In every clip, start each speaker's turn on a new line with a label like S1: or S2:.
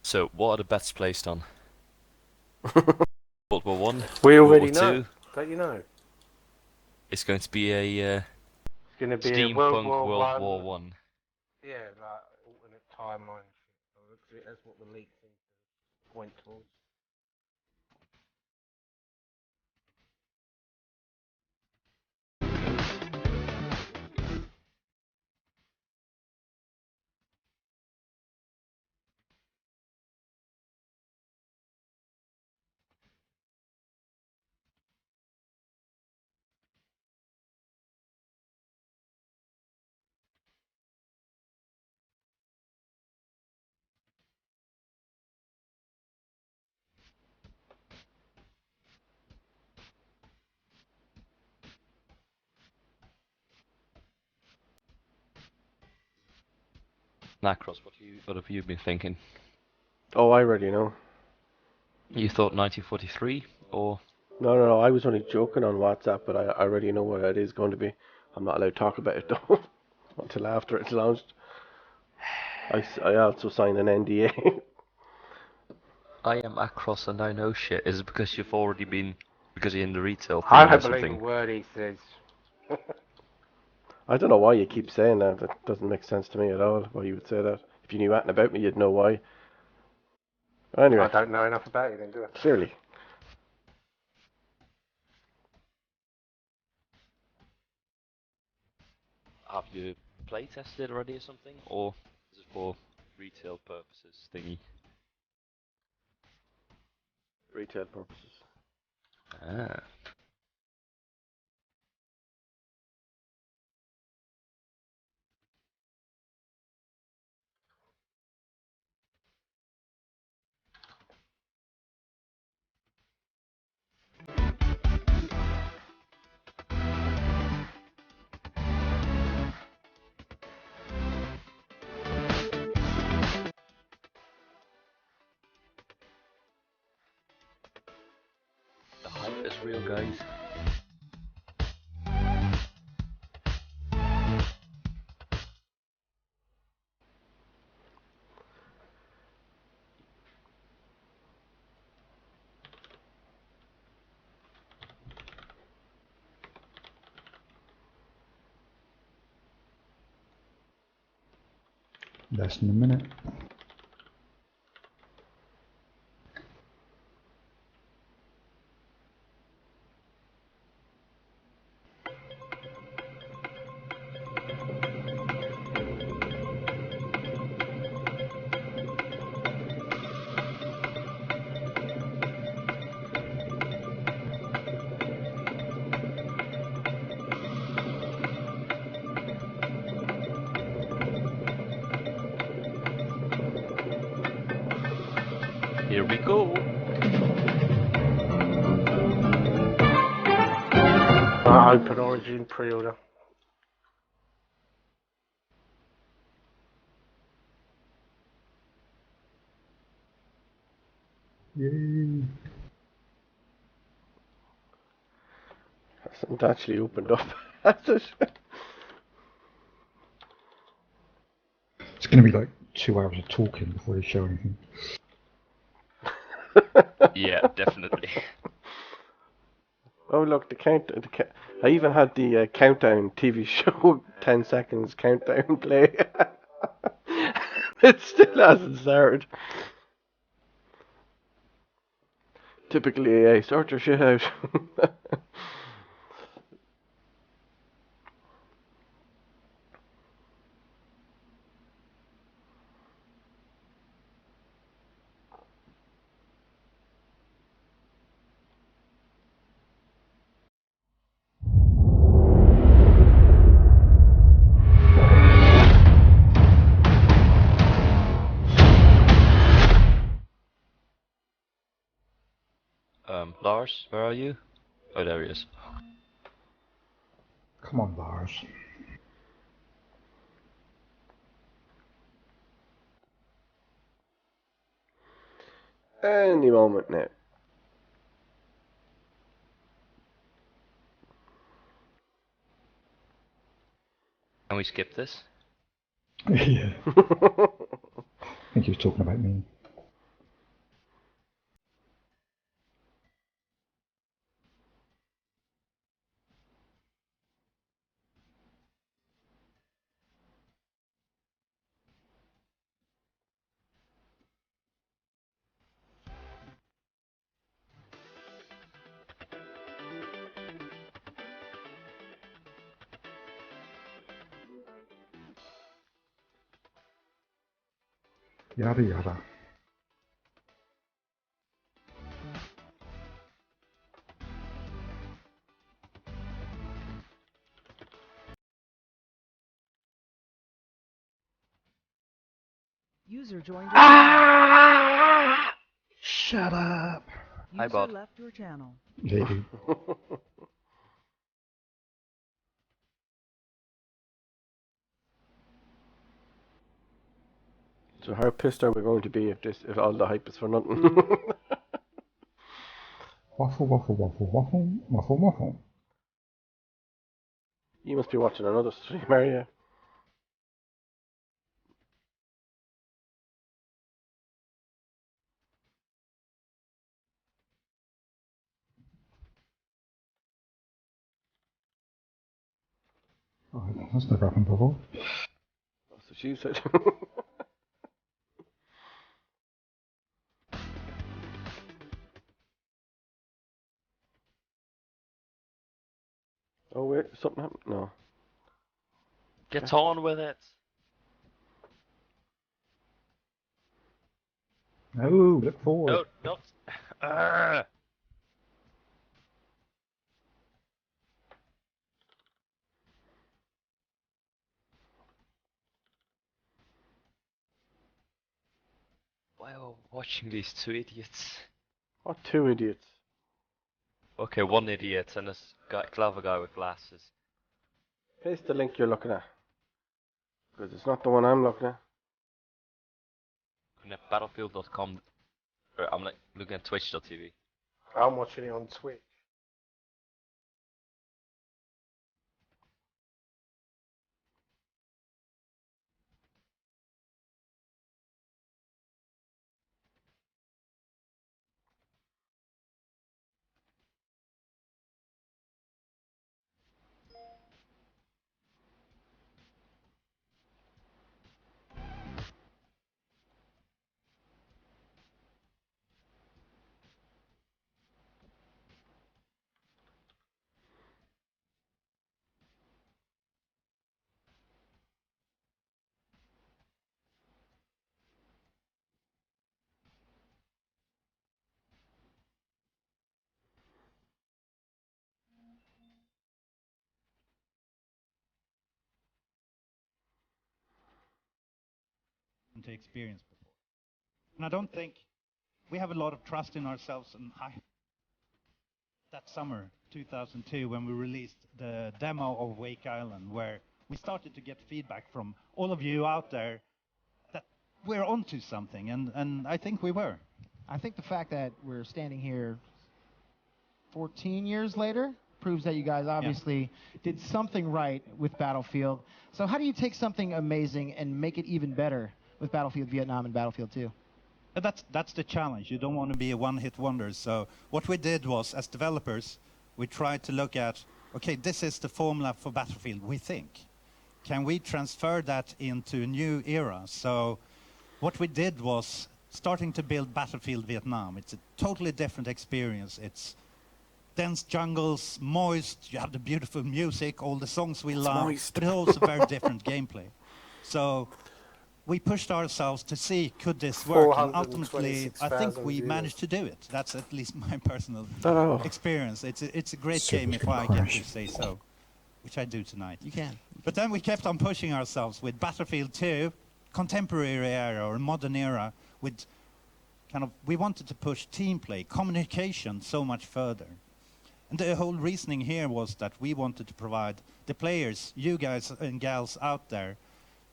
S1: So, what are the bets placed on? World War One,
S2: We
S1: World War
S2: already know.
S1: Two?
S2: Don't you know?
S1: It's going to be a
S2: It's going to be a World
S1: steampunk
S2: War
S1: World
S2: One.
S1: War One.
S2: Yeah, like alternate timeline. That's what the leak seems to point towards.
S1: Macross, what have you been thinking?
S2: Oh, I already know.
S1: You thought 1943 or
S2: No. I was only joking on WhatsApp, but I already know what it is going to be. I'm not allowed to talk about it though until after it's launched. I also signed an NDA.
S1: I am Macross and I know shit? Is it because you're in the retail thing
S2: I
S1: or
S2: believe a
S1: something?
S2: word he says. I don't know why you keep saying that. That doesn't make sense to me at all. Why you would say that? If you knew anything about me, you'd know why.
S3: I
S2: Anyway,
S3: don't know enough about you then, do I?
S2: clearly.
S1: Have you play tested already or something? Or is it for retail purposes thingy?
S2: Retail purposes.
S1: Ah. The hype is real, guys.
S4: Less than a minute.
S1: Here we go.
S2: Open Origin pre-order.
S4: Yay.
S2: Hasn't actually opened up. Has it?
S4: It's going to be like 2 hours of talking before they show anything.
S1: Yeah, definitely.
S2: Oh look, I even had the countdown TV show 10 seconds countdown play. It still hasn't started. Typically, sort your shit out.
S1: Lars, where are you? Oh, there he is.
S4: Come on, Lars.
S2: Any moment now.
S1: Can we skip this?
S4: Yeah, I think he was talking about me. Yada yada.
S3: User joined your channel.
S2: Ah!
S4: Shut up.
S1: Hi,
S3: User
S1: bud.
S3: left your channel.
S4: Lady.
S2: So how pissed are we going to be if all the hype is for nothing?
S4: Waffle, waffle, waffle, waffle, waffle, waffle.
S2: You must be watching another stream, are you?
S4: Oh, that's never happened before.
S2: That's what she said. Oh wait, something happened? No.
S1: Get on with it.
S4: No, look forward.
S1: No, not. Why are we watching these two idiots?
S2: What two idiots?
S1: Okay, one idiot and this clever guy with glasses.
S2: Paste the link you're looking at. Because it's not the one I'm looking at.
S1: Looking at battlefield.com. I'm like looking at twitch.tv.
S2: I'm watching it on Twitch.
S5: To experience before. And I don't think we have a lot of trust in ourselves. And that summer 2002, when we released the demo of Wake Island, where we started to get feedback from all of you out there that we're onto something, and I think we were.
S6: I think the fact that we're standing here 14 years later proves that you guys obviously did something right with Battlefield. So how do you take something amazing and make it even better with Battlefield Vietnam and Battlefield 2?
S5: That's the challenge. You don't want to be a one-hit wonder. So what we did was, as developers, we tried to look at, okay, this is the formula for Battlefield, we think. Can we transfer that into a new era? So what we did was starting to build Battlefield Vietnam. It's a totally different experience. It's dense jungles, moist, you have the beautiful music, all the songs we love,
S2: moist.
S5: but it's also very different gameplay. So we pushed ourselves to see, could this work? And ultimately, I think we managed to do it. That's at least my personal experience. It's a great game if I get to say so, which I do tonight.
S6: You can.
S5: But then we kept on pushing ourselves with Battlefield 2, contemporary era or modern era, with kind of, we wanted to push team play, communication so much further. And the whole reasoning here was that we wanted to provide the players, you guys and gals out there,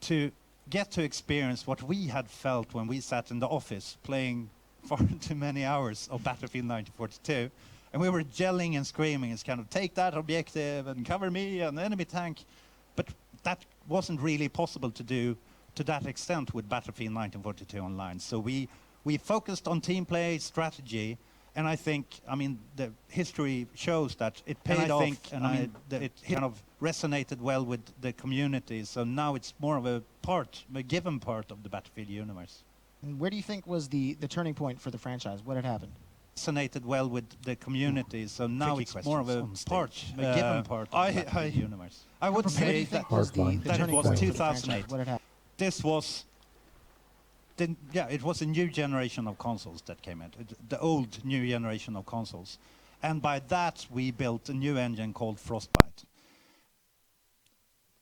S5: to get to experience what we had felt when we sat in the office playing far too many hours of Battlefield 1942. And we were yelling and screaming, it's kind of, take that objective and cover me and enemy tank. But that wasn't really possible to do to that extent with Battlefield 1942 online. So we focused on team play, strategy, and I think, I mean, the history shows that it paid off, and it kind of resonated well with the community. So now it's more of a given part of the Battlefield universe.
S6: And where do you think was the turning point for the franchise? What had happened?
S5: Resonated well with the community. So now it's more of a given part of the Battlefield universe. I would say that
S6: was the
S5: it
S6: turning
S5: was
S6: point for the
S5: 2008.
S6: franchise? What had happened?
S5: This was it was a new generation of consoles that came in, the old new generation of consoles. And by that, we built a new engine called Frostbite.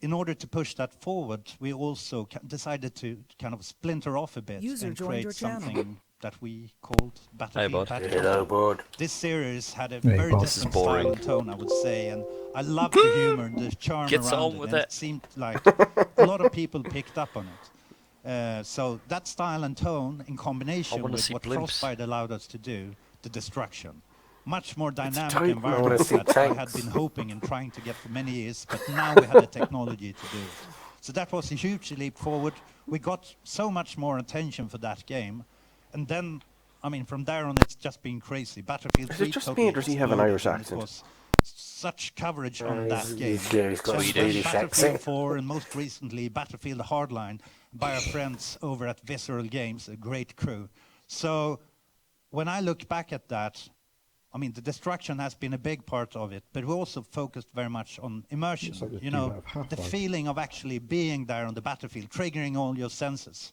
S5: In order to push that forward, we also decided to kind of splinter off a bit and create something that we called Battlefield Patriotic.
S3: Hello, bud.
S5: This series had a
S4: Hey,
S5: very
S4: boss.
S5: different
S1: This is boring.
S5: style and tone, I would say, and I loved the humor and the charm
S1: Gets
S5: around
S1: on
S5: it.
S1: with
S5: And
S1: it.
S5: it seemed like a lot of people picked up on it. So that style and tone, in combination
S1: wanna
S5: with
S1: see
S5: what
S1: blimps.
S5: Frostbite allowed us to do, the destruction, much more dynamic
S2: tight. I wanna
S5: environment
S3: see
S5: that I had
S3: tanks.
S5: been hoping and trying to get for many years, but now we had the technology to do it. So that was a huge leap forward. We got so much more attention for that game, and then, I mean, from there on, it's just been crazy. Battlefield
S2: Is
S5: 3
S2: it just
S5: totally
S2: me, or does he have an
S5: exploded,
S2: Irish
S5: and
S2: accent?
S5: It was such coverage on
S3: he's-
S5: that game.
S3: yeah, he's got a
S5: And then
S3: Swedish
S5: Battlefield
S3: accent.
S5: 4, and most recently Battlefield Hardline by our friends over at Visceral Games, a great crew. So when I look back at that, I mean, the destruction has been a big part of it, but we also focused very much on immersion.
S4: It's like the
S5: You know,
S4: theme of Half-Life.
S5: the feeling of actually being there on the battlefield, triggering all your senses.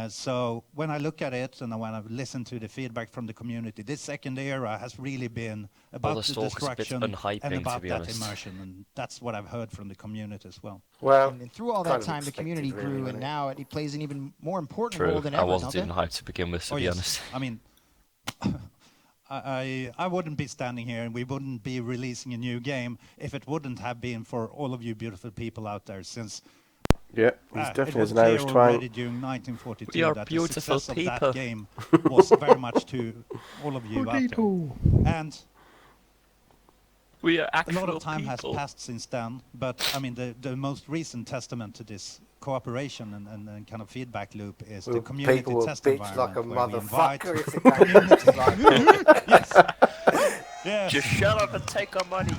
S5: So when I look at it and when I listen to the feedback from the community, this second era has really been about
S1: the
S5: the
S1: talk is a bit
S5: destruction
S1: unhyping,
S5: and
S1: to
S5: about
S1: be
S5: that
S1: honest.
S5: immersion, and that's what I've heard from the community as well.
S3: Well,
S6: And through all
S3: kind
S6: that
S3: of
S6: time, the
S3: expected,
S6: community
S3: really,
S6: grew,
S3: wasn't
S6: and
S3: it?
S6: now it plays an even more important
S1: True.
S6: role than
S1: I
S6: ever.
S1: wasn't
S6: don't
S1: even
S6: they?
S1: hyped to begin with, to
S5: Oh,
S1: be
S5: yes.
S1: honest.
S5: I mean, I wouldn't be standing here and we wouldn't be releasing a new game if it wouldn't have been for all of you beautiful people out there, since
S2: Yeah, he's
S5: it
S2: definitely
S5: was
S2: has an Irish
S5: clear
S2: twang.
S5: already during 1942
S1: We are
S5: that the
S1: beautiful
S5: success of
S1: people.
S5: that game was very much to all of you out there.
S4: Potato.
S5: And
S1: We are
S5: a
S1: actual
S5: lot of time
S1: people.
S5: has passed since then, but I mean, the most recent testament to this cooperation and kind of feedback loop is the
S3: Well,
S5: community
S3: people will
S5: test
S3: bitch like a
S5: environment where we invite
S3: motherfucker if they can't get it right.
S5: yes,
S1: Just shut up and take our money.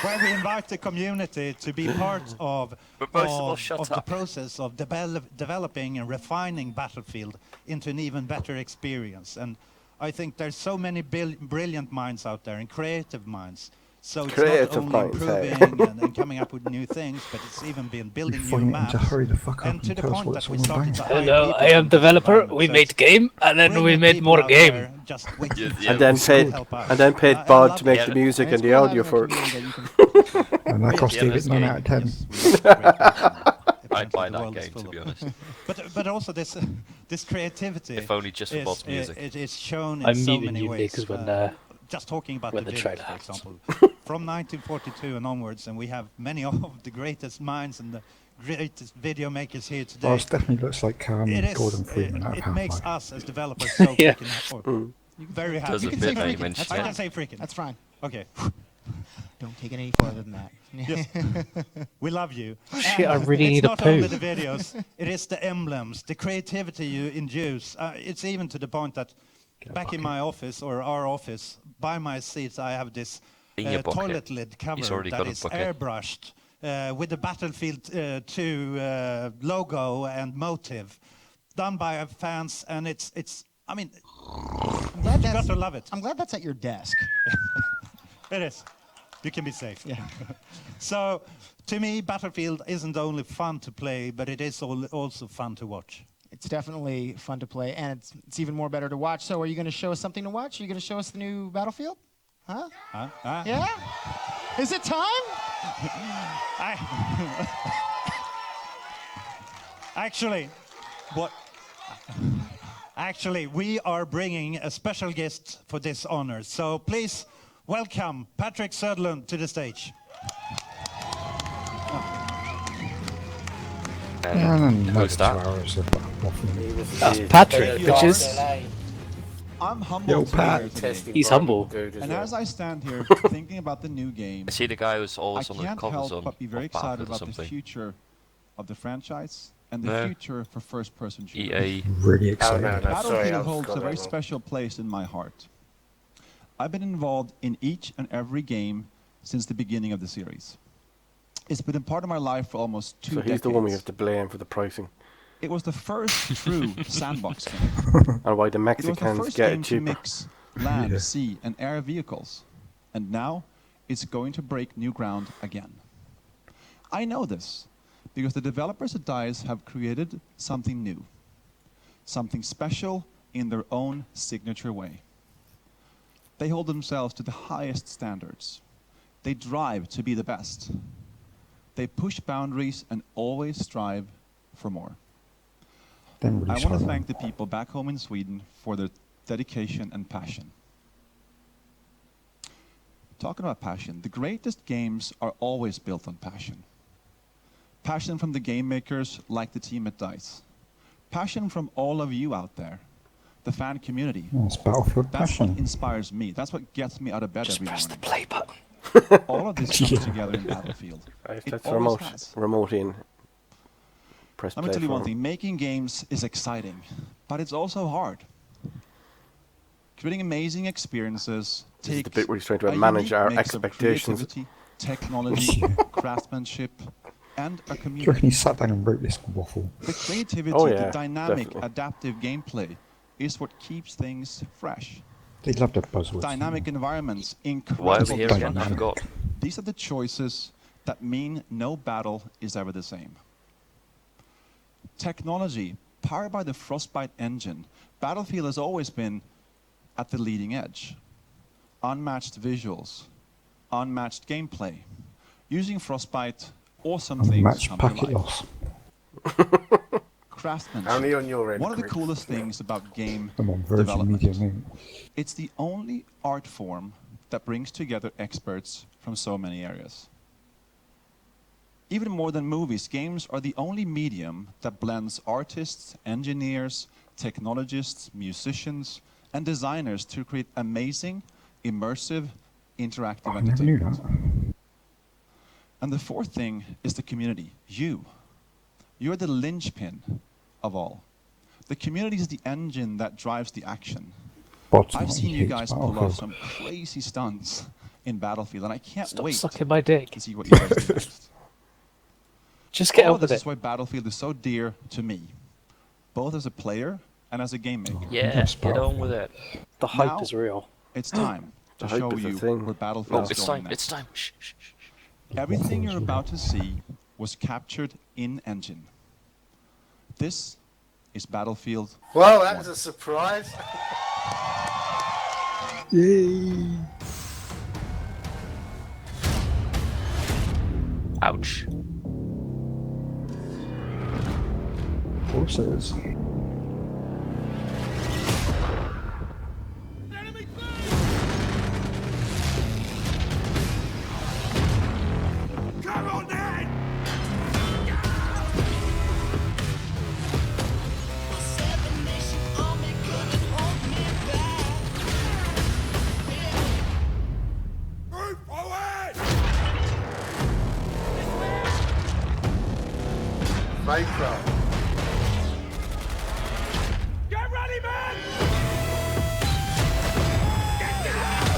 S5: where we invite the community to be part of,
S1: But most of all, shut
S5: of the
S1: up.
S5: process of developing and refining Battlefield into an even better experience. And I think there's so many brilliant minds out there and creative minds. So it's
S2: Creative
S5: not only
S2: minds, hey.
S5: improving and coming up with new things, but it's even been
S4: You
S5: building new
S4: find him
S5: maps.
S4: to hurry the fuck up
S5: And to
S4: and
S5: the
S4: tell us
S5: point
S4: what
S5: that
S4: it's
S5: we
S4: all
S5: started to
S4: about.
S5: hire
S7: Hello,
S5: people
S7: I am
S5: into this
S7: developer.
S5: environment.
S7: We
S5: So
S7: made
S5: it's
S7: game, and then we
S5: brilliant
S7: made
S5: people
S7: more
S5: out
S7: game.
S5: there just waiting
S1: Yeah,
S5: for
S1: yeah.
S2: And then
S5: us to
S2: paid,
S5: help out.
S2: and then paid
S5: I
S2: Bod
S5: love
S2: to make
S1: it.
S2: the music
S6: And
S2: and
S6: it's
S2: the
S6: cool
S2: audio
S6: having a
S2: for it.
S6: community that you can
S4: And that cost
S1: Yeah,
S4: David
S1: that's
S4: 9
S1: game.
S4: out of 10.
S5: Yes, we have great people.
S1: I'd buy
S5: Apparently the
S1: that
S5: world is
S1: game,
S5: full
S1: to be
S5: of
S1: honest.
S5: them. But also this creativity.
S1: If only just for
S5: is,
S1: Bod's music.
S5: It is shown in
S7: I'm
S5: so
S7: meeting
S5: many
S7: you,
S5: ways.
S7: Nick, when,
S5: just talking about
S7: when
S5: the
S7: the
S5: videos,
S7: trailer
S5: for
S7: happens.
S5: example, from 1942 and onwards, and we have many of the greatest minds and the greatest video makers here today.
S4: Well, it definitely looks like
S5: It is.
S4: Gordon Freeman out of
S5: It makes
S4: Half-Life.
S5: us as developers so
S7: Yeah.
S5: freaking very happy.
S1: Does
S6: You
S1: a
S6: can
S1: bit
S6: say
S1: now you
S6: freaking.
S1: mentioned
S6: That's
S5: I
S6: fine.
S5: can say freaking.
S6: That's fine.
S5: Okay.
S6: Don't take it any further than that.
S5: Yes. We love you.
S7: Shit, I
S5: And
S7: really
S5: it's
S7: need a
S5: not only
S7: poo.
S5: the videos, it is the emblems, the creativity you induce. It's even to the point that back in my office, or our office, by my seats, I have this
S1: In your bucket.
S5: toilet lid cover
S1: already
S5: that
S1: got a
S5: is
S1: bucket.
S5: airbrushed with the Battlefield 2 logo and motive, done by our fans, and it's. I mean,
S6: I'm glad
S5: you
S6: that's,
S5: got to love it.
S6: I'm glad that's at your desk.
S5: It is. You can be safe.
S6: Yeah.
S5: So, to me, Battlefield isn't only fun to play, but it is also fun to watch.
S6: It's definitely fun to play, and it's even more better to watch. So are you going to show us something to watch? Are you going to show us the new Battlefield? Huh?
S5: Huh? Huh?
S6: Yeah? Is it time?
S5: Actually, what? Actually, we are bringing a special guest for this honor. So please welcome Patrick Söderlund to the stage.
S4: And
S1: Who's that?
S4: 2 hours of waffling.
S7: That's Patrick, bitches.
S8: I'm humbled
S4: Yo,
S8: to be
S4: Pat.
S8: here today.
S7: He's humble.
S8: And as I stand here thinking about the new game,
S1: I see the guy who's
S8: I
S1: always on the
S8: can't
S1: covers
S8: help
S1: on
S8: but be very
S1: of Battlefield
S8: excited
S1: or
S8: about the
S1: something.
S8: future of the franchise and the
S1: No.
S8: future for first-person shooters.
S1: EA.
S4: Really
S3: Oh,
S4: excited.
S3: no, no, sorry,
S8: Battlefield
S3: I've
S8: holds
S3: got
S8: a very
S3: it wrong.
S8: special place in my heart. I've been involved in each and every game since the beginning of the series. It's been a part of my life for almost 2
S2: So
S8: decades.
S2: he's the one we have to blame for the pricing.
S8: It was the first true sandbox game.
S2: And why the
S8: It was the
S2: Mexicans
S8: first
S2: get
S8: game
S2: it
S8: to
S2: cheaper.
S8: mix land,
S4: Yeah.
S8: sea, and air vehicles. And now it's going to break new ground again. I know this because the developers at DICE have created something new. something special in their own signature way. They hold themselves to the highest standards. They drive to be the best. They push boundaries and always strive for more.
S4: Then really
S8: I want to
S4: slow
S8: thank
S4: down.
S8: the people back home in Sweden for their dedication and passion. Talking about passion, the greatest games are always built on passion. Passion from the game makers like the team at DICE. Passion from all of you out there, the fan community.
S4: Yeah, it's Battlefield
S8: That's
S4: passion.
S8: what inspires me. That's what gets me out of bed
S7: Just
S8: every
S7: press the
S8: morning.
S7: play button.
S8: All of this comes together in Battlefield.
S2: Right,
S8: It
S2: that's
S8: always
S2: remote.
S8: has.
S2: Remote in. Press
S8: Let me
S2: play
S8: tell you one
S2: for
S8: thing, making games is exciting, but it's also hard. Creating amazing experiences
S2: This is the
S8: takes
S2: bit where he's trying to
S8: a
S2: manage
S8: unique
S2: our
S8: mix of
S2: expectations.
S8: creativity, technology, craftsmanship, and a
S4: Do you reckon
S8: community.
S4: he sat down and wrote this waffle?
S8: The creativity,
S2: Oh, yeah,
S8: the dynamic,
S2: definitely.
S8: adaptive gameplay is what keeps things fresh.
S4: They love their buzzwords.
S8: Dynamic environments,
S1: Why are
S8: incredible
S1: we here again? I
S8: destruction.
S1: forgot.
S8: These are the choices that mean no battle is ever the same. Technology, powered by the Frostbite engine, Battlefield has always been at the leading edge. Unmatched visuals, unmatched gameplay. Using Frostbite, awesome things
S4: Match
S8: come to
S4: packet
S8: life.
S4: loss.
S8: Craftsmanship.
S3: Only on your end,
S8: One of the
S3: Chris.
S8: coolest things about game
S4: I'm on Virgin
S8: development.
S4: Media Moon.
S8: It's the only art form that brings together experts from so many areas. Even more than movies, games are the only medium that blends artists, engineers, technologists, musicians, and designers to create amazing, immersive, interactive
S4: I never knew
S8: entertainment.
S4: that.
S8: And the fourth thing is the community, you. You're the linchpin of all. The community is the engine that drives the action.
S4: Bots
S8: I've
S4: might
S8: seen you
S4: hate
S8: guys pull off
S4: Battlefield.
S8: some crazy stunts in Battlefield, and I can't
S7: Stop
S8: wait
S7: sucking my dick.
S8: to see what you guys do next.
S7: Just get
S8: All
S7: on
S8: of
S7: with
S8: this
S7: it.
S8: is why Battlefield is so dear to me, both as a player and as a game maker.
S1: Yeah,
S4: Yes,
S1: get on with it.
S7: The hype
S8: Now-
S7: is real.
S8: It's time
S2: The
S8: to
S2: hype
S8: show
S2: is a
S8: you
S2: thing.
S8: where
S1: Oh,
S8: Battlefield is
S1: it's
S8: going
S1: time.
S8: next.
S1: It's time. Shh, shh, shh.
S8: Everything
S4: Waffles
S8: you're
S4: are
S8: about to see was captured in engine. This is Battlefield.
S3: Well, that was a surprise.
S1: Ouch.
S4: Horses.
S3: Come on, then! Move forward! Flamethrower. Get ready, man! Get down!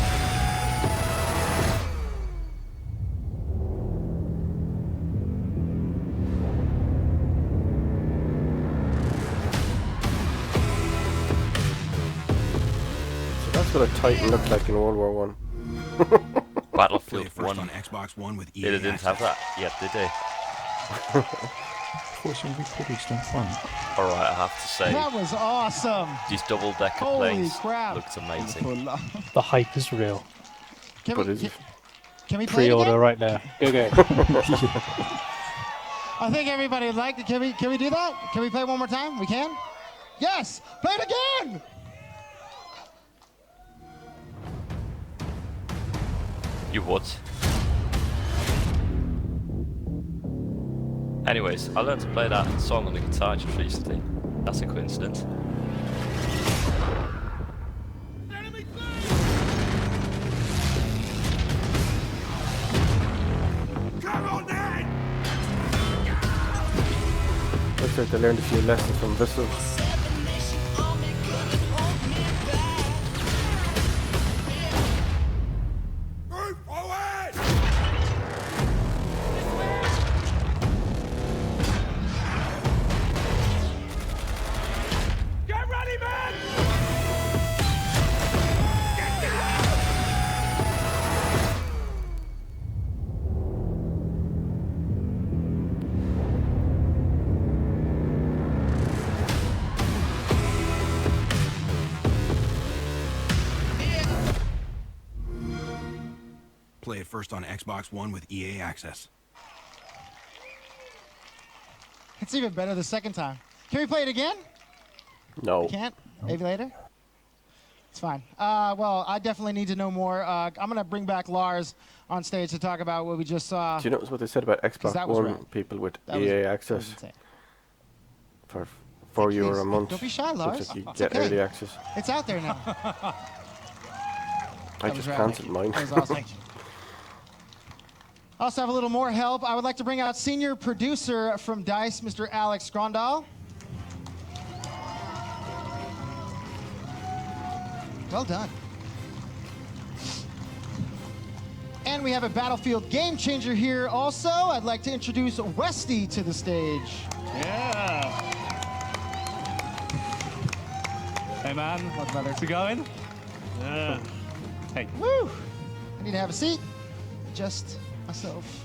S2: So that's what a Titan looked like in World War One.
S1: Battlefield
S9: First
S1: 1.
S9: on Xbox One with EA
S1: They didn't have that yet, did they?
S4: Force will be produced on front.
S1: Alright, I have to say,
S6: That was awesome.
S1: these double-decker
S6: Holy
S1: planes
S6: crap.
S1: looked amazing.
S7: The hype is real.
S6: Can
S2: But
S6: we,
S2: is it?
S6: can we play it
S7: Pre-order
S6: again?
S7: right now. Go go.
S6: I think everybody would like to. Can we do that? Can we play one more time? We can? Yes! Play it again!
S1: You would. Anyways, I learned to play that song on the guitar just recently. That's a coincidence.
S3: Come on, then!
S2: Looks like they learned a few lessons from Vissel.
S3: Move forward! Get ready, man! Get down!
S9: first on Xbox One with EA Access.
S6: It's even better the second time. Can we play it again?
S2: No.
S6: Can't? Maybe later? It's fine. Well, I definitely need to know more. I'm going to bring back Lars on stage to talk about what we just saw.
S2: Do you notice what they said about Xbox
S6: that was
S2: One
S6: rad.
S2: people with
S6: That was-
S2: EA
S6: that was
S2: access
S6: insane.
S2: for
S6: Hey,
S2: €4
S6: please,
S2: a month?
S6: don't be shy,
S2: Looks
S6: Lars.
S2: like you
S6: It's
S2: get
S6: okay.
S2: early access.
S6: It's out there now.
S2: I
S6: was
S2: just
S6: rad.
S2: cancelled mine.
S6: That was awesome. I also have a little more help. I would like to bring out senior producer from DICE, Mr. Alex Grondal. Well done. And we have a Battlefield game changer here also. I'd like to introduce Westy to the stage.
S10: Yeah. Hey man,
S6: What brother?
S10: how's it going? Yeah. Hey.
S6: Woo! I need to have a seat. Just myself.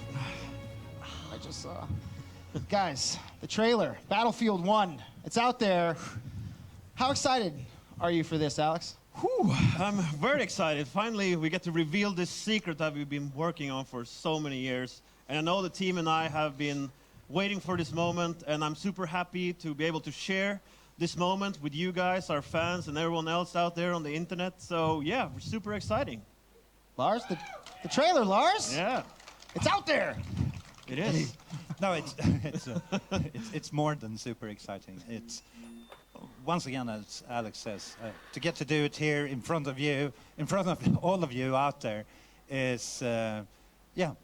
S6: I just saw. Guys, the trailer, Battlefield 1. It's out there. How excited are you for this, Alex?
S11: Whew, I'm very excited. Finally, we get to reveal this secret that we've been working on for so many years. And I know the team and I have been waiting for this moment, and I'm super happy to be able to share this moment with you guys, our fans, and everyone else out there on the internet. So yeah, we're super exciting.
S6: Lars, the trailer, Lars?
S11: Yeah,
S6: It's out there.
S11: it is.
S5: No, it's more than super exciting. It's once again, as Alex says, to get to do it here in front of you, in front of all of you out there, is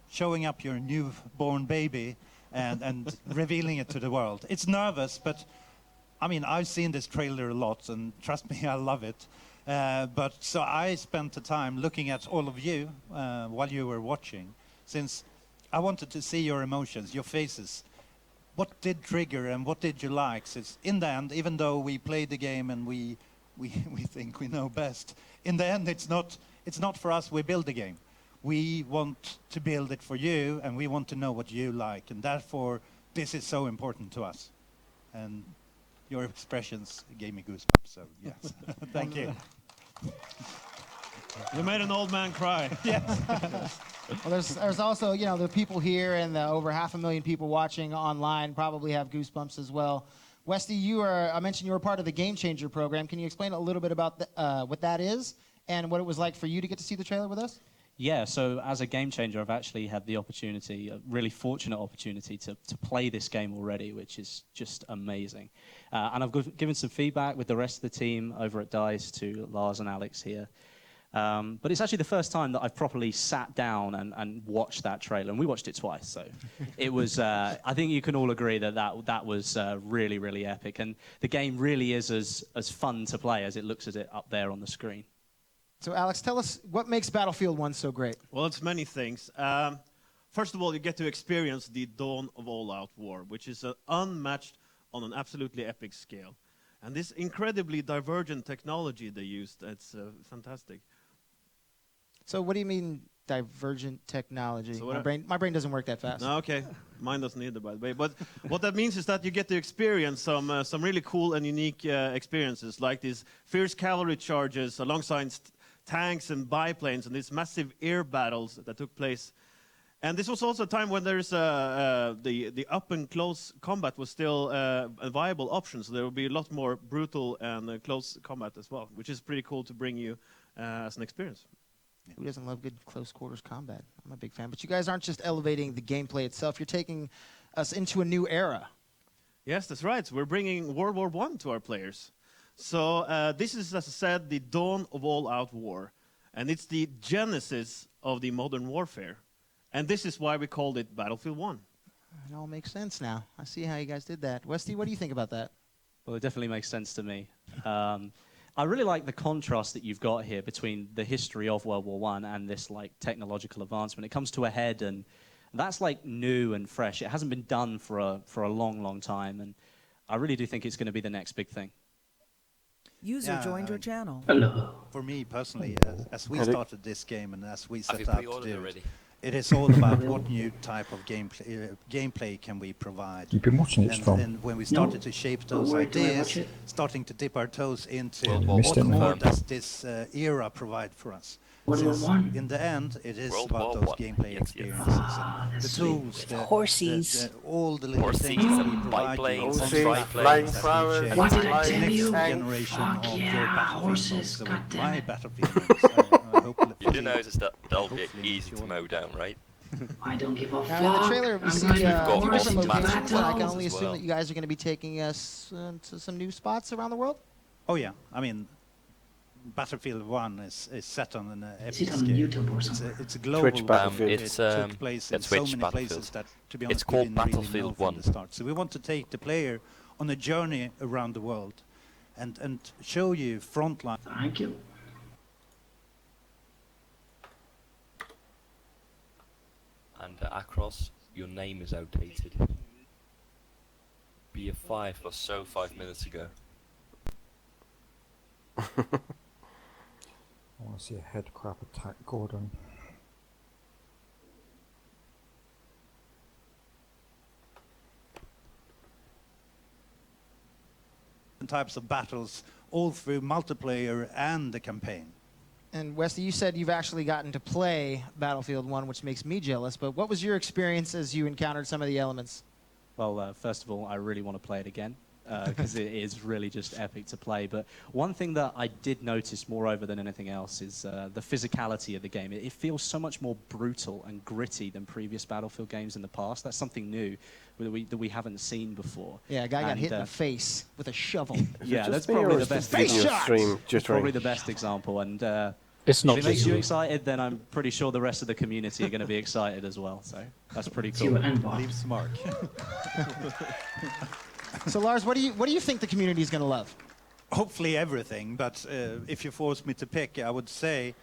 S5: showing up your newborn baby and revealing it to the world. It's nervous, but I mean, I've seen this trailer a lot, and trust me, I love it. But so I spent the time looking at all of you while you were watching, since I wanted to see your emotions, your faces. What did trigger and what did you like? Since in the end, even though we play the game and we think we know best, in the end it's not for us. We build the game. We want to build it for you, and we want to know what you like, and therefore this is so important to us. And your expressions gave me goosebumps. So yes, thank you.
S11: You made an old man cry.
S6: Well, there's also, you know, the people here and the over 500,000 people watching online probably have goosebumps as well. Westy, I mentioned you were part of the Game Changer program. Can you explain a little bit about what that is and what it was like for you to get to see the trailer with us?
S12: Yeah, so as a game changer, I've actually had the opportunity, a really fortunate opportunity to play this game already, which is just amazing. And I've given some feedback with the rest of the team over at DICE to Lars and Alex here. But it's actually the first time that I've properly sat down and watched that trailer, and we watched it twice. So it was, I think you can all agree that was really, really epic. And the game really is as fun to play as it looks at it up there on the screen.
S6: So Alex, tell us what makes Battlefield 1 so great.
S11: Well, it's many things. First of all, you get to experience the dawn of all-out war, which is unmatched on an absolutely epic scale. And this incredibly divergent technology they used, it's fantastic.
S6: So what do you mean divergent technology?
S11: So
S6: My brain doesn't work that fast.
S11: No, okay, mine doesn't either, by the way. But what that means is that you get to experience some really cool and unique experiences, like these fierce cavalry charges alongside tanks and biplanes and these massive air battles that took place. And this was also a time when there's the up and close combat was still a viable option, so there will be a lot more brutal and close combat as well, which is pretty cool to bring you as an experience.
S6: Who doesn't love good close quarters combat? I'm a big fan. But you guys aren't just elevating the gameplay itself. You're taking us into a new era.
S11: Yes, that's right. So we're bringing World War I to our players. So this is, as I said, the dawn of all-out war. And it's the genesis of the modern warfare. And this is why we called it Battlefield 1.
S6: It all makes sense now. I see how you guys did that. Westy, what do you think about that?
S12: Well, it definitely makes sense to me. I really like the contrast that you've got here between the history of World War I and this like technological advancement. It comes to a head, and that's like new and fresh. It hasn't been done for a long, long time, and I really do think it's going to be the next big thing.
S13: User joined your channel.
S5: Hello. For me personally, as we started this game and as we set out to do
S1: already?
S5: it is all about what new type of gameplay can we provide.
S4: You've been watching it, Storm.
S5: And when we started to shape those ideas, starting to dip our toes into
S4: Missed it,
S5: what more
S4: man.
S5: does this era provide for us. Since in the end, it is about those gameplay experiences and the tools, all the little things that we provide you on the battlefield that we shape the next generation of your battlefield modes. So my battlefield modes, I hope
S1: you do notice that they'll be easy to mow down, right?
S14: I don't give a fuck.
S6: Now, in the trailer, we see
S1: awesome
S6: different locations. I can
S1: battles
S6: only
S1: as
S6: assume
S1: well.
S6: that you guys are going to be taking us to some new spots around the world.
S5: Oh yeah, I mean, Battlefield 1 is set on an epic
S14: it on
S5: scale.
S14: YouTube or something?
S5: It's a global
S2: Which Battlefield?
S5: It took place in so many places that, to be honest,
S1: It's called
S5: we didn't really
S1: Battlefield
S5: know from
S1: 1.
S5: the start. So we want to take the player on a journey around the world, and show you frontline.
S14: Thank you.
S1: And Across, your name is outdated. BF5 was so 5 minutes ago.
S4: I want to see a head crab attack Gordon.
S5: Types of battles all through multiplayer and the campaign.
S6: And Wesley, you said you've actually gotten to play Battlefield 1, which makes me jealous, but what was your experience as you encountered some of the elements?
S12: Well, first of all, I really want to play it again, because it is really just epic to play. But one thing that I did notice moreover than anything else is the physicality of the game. It feels so much more brutal and gritty than previous Battlefield games in the past. That's something new that we haven't seen before.
S6: Yeah, a guy got hit in the face with a shovel.
S12: Yeah, that's probably the best
S6: example.
S12: That's probably the best example. And
S7: it's not
S12: if it makes
S7: just
S12: you
S7: you.
S12: excited, then I'm pretty sure the rest of the community are going to be excited as well. So that's pretty
S14: It's
S12: cool.
S14: you and Bob.
S5: Leaves mark.
S6: So Lars, what do you think the community is going to love?
S5: Hopefully everything, but if you force me to pick, I would say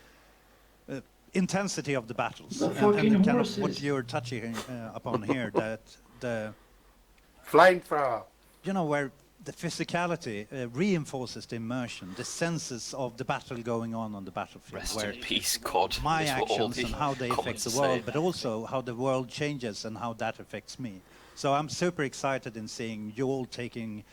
S5: intensity of the battles.
S14: The
S5: And
S14: fucking
S5: kind of
S14: horses.
S5: what you're touching upon here, that the
S2: Flamethrower.
S5: you know, where the physicality reinforces the immersion, the senses of the battle going on the battlefield.
S1: Rest
S5: where
S1: in peace, God.
S5: my
S1: is what all
S5: actions
S1: the
S5: and how they affect
S1: comments
S5: the
S1: say.
S5: world, but also how the world changes and how that affects me. So I'm super excited in seeing you all taking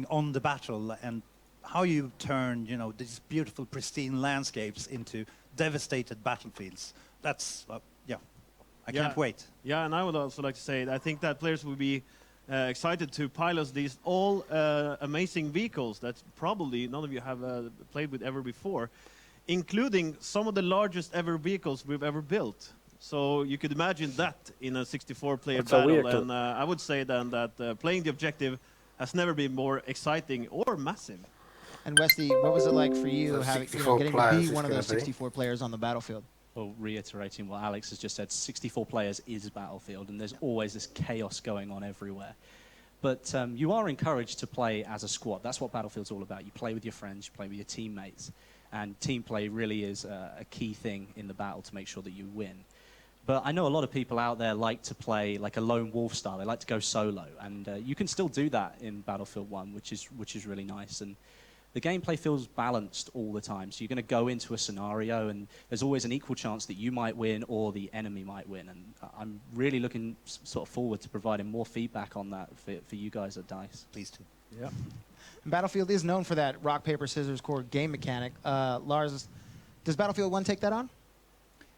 S5: on the battle and how you turn, you know, these beautiful, pristine landscapes into devastated battlefields. That's, yeah, I can't wait.
S11: Yeah, and I would also like to say that I think that players will be excited to pilot these all amazing vehicles that probably none of you have played with ever before, including some of the largest ever vehicles we've ever built. So you could imagine that in a 64-player battle, and I would say then that playing the objective has never been more exciting or massive.
S6: And Wesley, what was it like for you,
S2: So
S6: having,
S2: 64
S6: getting to
S2: players
S6: be
S2: is
S6: one of
S2: gonna
S6: those
S2: be?
S6: 64 players on the battlefield?
S12: Well, reiterating what Alex has just said, 64 players is Battlefield, and there's always this chaos going on everywhere. But you are encouraged to play as a squad. That's what Battlefield's all about. You play with your friends, you play with your teammates, and team play really is a key thing in the battle to make sure that you win. But I know a lot of people out there like to play like a lone wolf style. They like to go solo, and you can still do that in Battlefield 1, which is really nice. And the gameplay feels balanced all the time. So you're going to go into a scenario, and there's always an equal chance that you might win or the enemy might win. And I'm really looking sort of forward to providing more feedback on that for you guys at DICE.
S5: Please do.
S11: Yeah.
S6: Battlefield is known for that rock, paper, scissors core game mechanic. Lars, does Battlefield 1 take that on?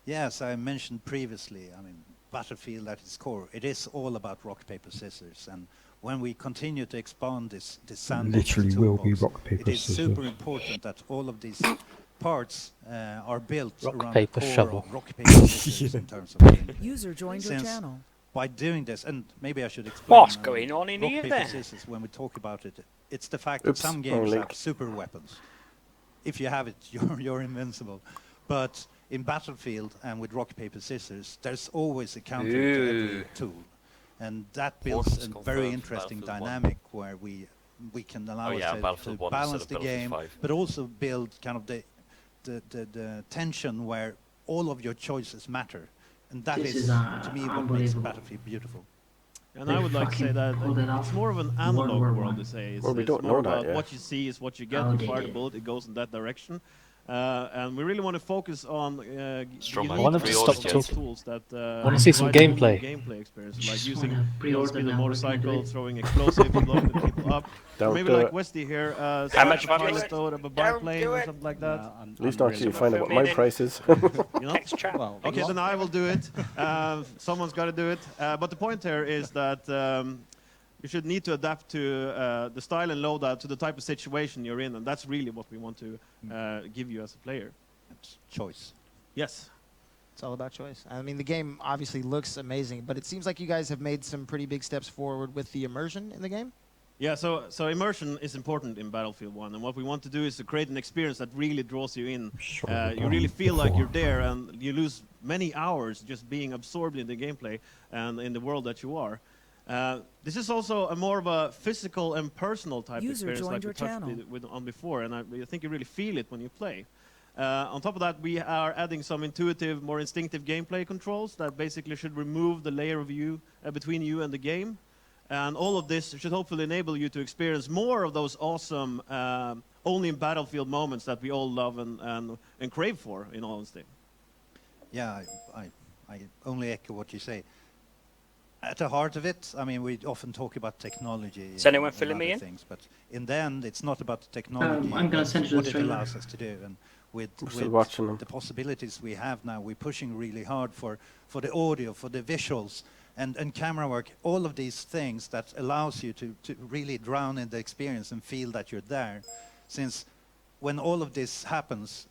S5: Yes, I mentioned previously, I mean, Battlefield at its core, it is all about rock, paper, scissors. And when we continue to expand this sandbox
S4: Literally will be
S5: toolbox,
S4: rock, paper,
S5: it is
S4: scissors.
S5: super important that all of these parts are built
S7: Rock,
S5: around
S7: paper,
S5: the core
S7: shovel.
S5: of rock, paper, scissors in terms of gameplay.
S13: User joined your
S5: Since
S13: channel.
S5: by doing this, and maybe I should explain.
S10: What's going on in
S5: rock,
S10: here
S5: paper,
S10: then?
S5: scissors, when we talk about it, it's the fact
S2: Oops,
S5: that some
S2: wrong
S5: games
S2: link.
S5: have super weapons. If you have it, you're invincible. But in Battlefield and with rock, paper, scissors, there's always a counter to every tool. And that builds
S1: Forces
S5: a
S1: confirmed
S5: very
S1: for
S5: interesting
S1: Battlefield 1.
S5: dynamic where we can allow
S1: yeah,
S5: us
S1: Battlefield
S5: to
S1: 1
S5: balance
S1: instead
S5: the
S1: of
S5: game,
S1: Battlefield 5.
S5: but also build kind of the tension where all of your choices matter. And that
S14: This
S5: is,
S14: is,
S5: to me, what makes
S14: unbelievable.
S5: Battlefield beautiful.
S11: And
S14: They
S11: I would like to say
S14: fucking
S11: that
S14: pulled it
S11: it's
S14: off.
S11: more of an
S14: World
S11: analog
S14: War
S11: world
S14: One.
S11: to say.
S2: Well, we
S11: It's
S2: don't
S11: more
S2: know that
S11: about
S2: yet.
S11: what you see is what you get.
S14: Oh,
S11: You
S14: they
S11: fire the
S14: did.
S11: bullet, it goes in that direction. And we really want to focus on
S1: Strong
S7: I want them to stop talking.
S11: tools that
S7: Want to see some
S11: provide a whole new
S7: gameplay.
S11: gameplay experience, like
S14: Just
S11: using
S14: wanna pre-order
S11: speed of
S14: now, we're gonna do
S11: motorcycle,
S14: it.
S11: throwing explosives, blowing the people up. Or
S2: Don't
S11: maybe
S2: do
S11: like
S2: it.
S11: Westy here,
S15: How much
S11: start
S15: money?
S11: the pilot of a biplane or something like that.
S2: At least not you find out what my price is.
S11: You know?
S15: Extra.
S12: Well,
S11: Okay, then I will do it. Someone's got to do it. But the point here is that you should need to adapt to the style and loadout to the type of situation you're in, and that's really what we want to give you as a player.
S5: It's choice.
S11: Yes.
S6: It's all about choice. I mean, the game obviously looks amazing, but it seems like you guys have made some pretty big steps forward with the immersion in the game.
S11: Yeah, so immersion is important in Battlefield 1, and what we want to do is to create an experience that really draws you in. You really feel like you're there, and you lose many hours just being absorbed in the gameplay and in the world that you are. This is also a more of a physical and personal type experience like we touched on before, and I think you really feel it when you play. On top of that, we are adding some intuitive, more instinctive gameplay controls that basically should remove the layer of you between you and the game. And all of this should hopefully enable you to experience more of those awesome, only in Battlefield moments that we all love and crave for, in all honesty.
S5: Yeah, I only echo what you say. At the heart of it, I mean, we often talk about technology.
S15: Is anyone
S5: and
S15: filling me
S5: other
S15: in?
S5: things, but in the end, it's not about the technology.
S14: I'm gonna
S5: it's
S14: send you
S5: what
S14: the
S5: it
S14: trailer.
S5: allows us to do. And with
S2: still watching them.
S5: the possibilities we have now, we're pushing really hard for the audio, for the visuals, and camera work, all of these things that allows you to really drown in the experience and feel that you're there. Since when all of this happens,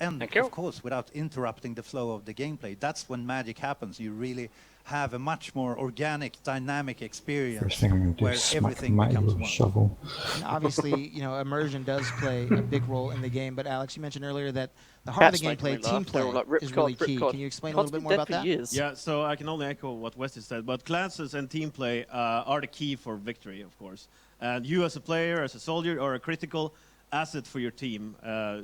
S5: and of course without interrupting the flow of the gameplay, that's when magic happens. You really have a much more organic, dynamic experience
S4: First thing I'm going to do
S5: where
S4: is smack
S5: everything
S4: Matty
S5: becomes
S4: with a
S5: one.
S4: shovel.
S6: And obviously, you know, immersion does play a big role in the game. But Alex, you mentioned earlier that the heart of the gameplay, team play, is really key. Can you explain a little bit more about that?
S11: Yeah, so I can only echo what Westy said, but classes and team play are the key for victory, of course. And you as a player, as a soldier, are a critical asset for your team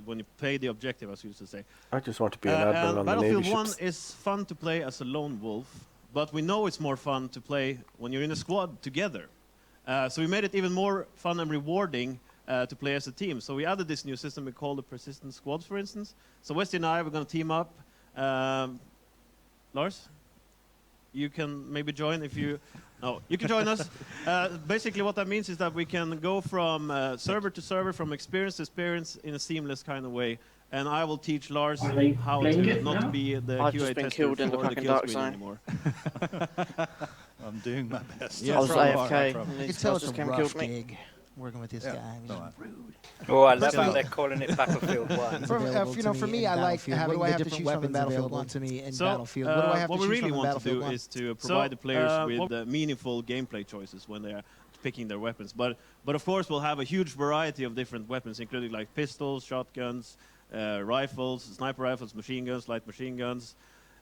S11: when you play the objective, as you used to say.
S2: I just want to be an admiral on the Navy
S11: Battlefield 1
S2: ships.
S11: is fun to play as a lone wolf, but we know it's more fun to play when you're in a squad together. So we made it even more fun and rewarding to play as a team. So we added this new system we call the persistent squads, for instance. So Westy and I, we're going to team up. Lars, you can maybe join if you... No, you can join us. Basically what that means is that we can go from server to server, from experience to experience in a seamless kind of way. And I will teach Lars how to not be the
S15: I've
S11: QA
S15: just been
S11: tester
S15: killed in the
S11: for the
S15: fucking
S11: kill
S15: dark
S11: screen
S15: zone.
S11: anymore.
S5: I'm doing my best.
S15: I was AFK.
S6: You can tell it's a rough gig working with this guy. He's rude.
S15: Oh, I love how they're calling it Battlefield 1.
S6: For me, I like having what do I have to choose from in Battlefield to me in Battlefield. What do I have
S11: what
S6: to
S11: we
S6: choose
S11: really
S6: from in
S11: want to
S6: Battlefield
S11: do
S6: 1?
S11: is to provide the players with meaningful gameplay choices when they are picking their weapons. But of course, we'll have a huge variety of different weapons, including like pistols, shotguns, rifles, sniper rifles, machine guns, light machine guns.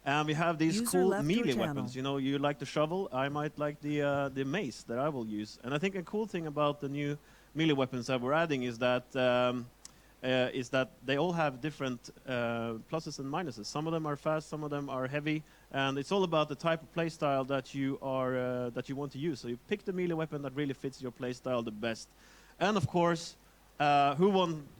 S11: And we have these cool melee weapons. You know, you like the shovel, I might like the mace that I will use. And I think a cool thing about the new melee weapons that we're adding is that they all have different pluses and minuses. Some of them are fast, some of them are heavy, and it's all about the type of playstyle that you are that you want to use. So you pick the melee weapon that really fits your playstyle the best. And of course, who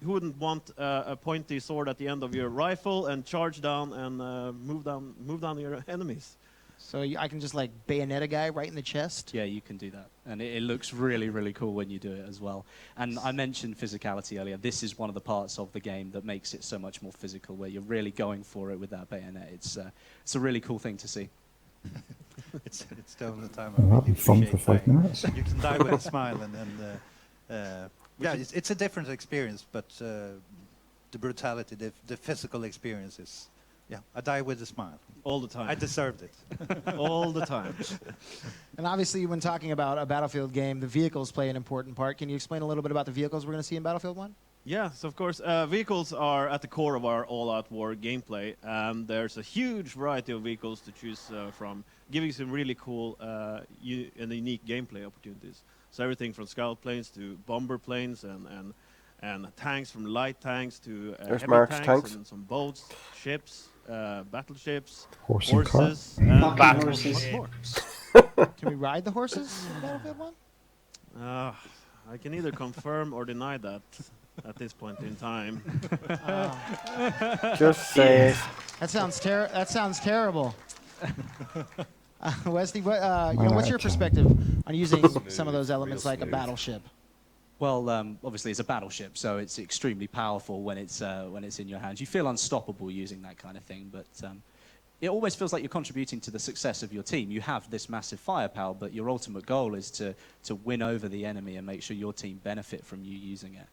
S11: wouldn't want a pointy sword at the end of your rifle and charge down and move down your enemies?
S6: So I can just like bayonet a guy right in the chest?
S12: Yeah, you can do that. And it looks really, really cool when you do it as well. And I mentioned physicality earlier. This is one of the parts of the game that makes it so much more physical, where you're really going for it with that bayonet. It's a really cool thing to see.
S5: it's still the time.
S4: Well, that'd be fun for 5 minutes.
S5: You can die with a smile, and yeah, it's a different experience, but the brutality, the physical experience is, yeah, I die with a smile.
S11: All the time.
S5: I deserved it.
S11: All the time.
S6: And obviously, when talking about a Battlefield game, the vehicles play an important part. Can you explain a little bit about the vehicles we're going to see in Battlefield 1?
S11: Yes, of course. Vehicles are at the core of our all-out war gameplay. There's a huge variety of vehicles to choose from, giving some really cool and unique gameplay opportunities. So everything from scout planes to bomber planes and tanks, from light tanks to heavy tanks and some boats, ships, battleships, horses, and
S14: horses.
S11: more.
S6: Can we ride the horses in Battlefield 1?
S11: I can either confirm or deny that. at this point in time.
S2: Just say it.
S6: That sounds terrible. Wesley, what's your perspective on using some of those elements like a battleship?
S12: Well, obviously it's a battleship, so it's extremely powerful when it's in your hands. You feel unstoppable using that kind of thing, but it always feels like you're contributing to the success of your team. You have this massive firepower, but your ultimate goal is to win over the enemy and make sure your team benefit from you using it.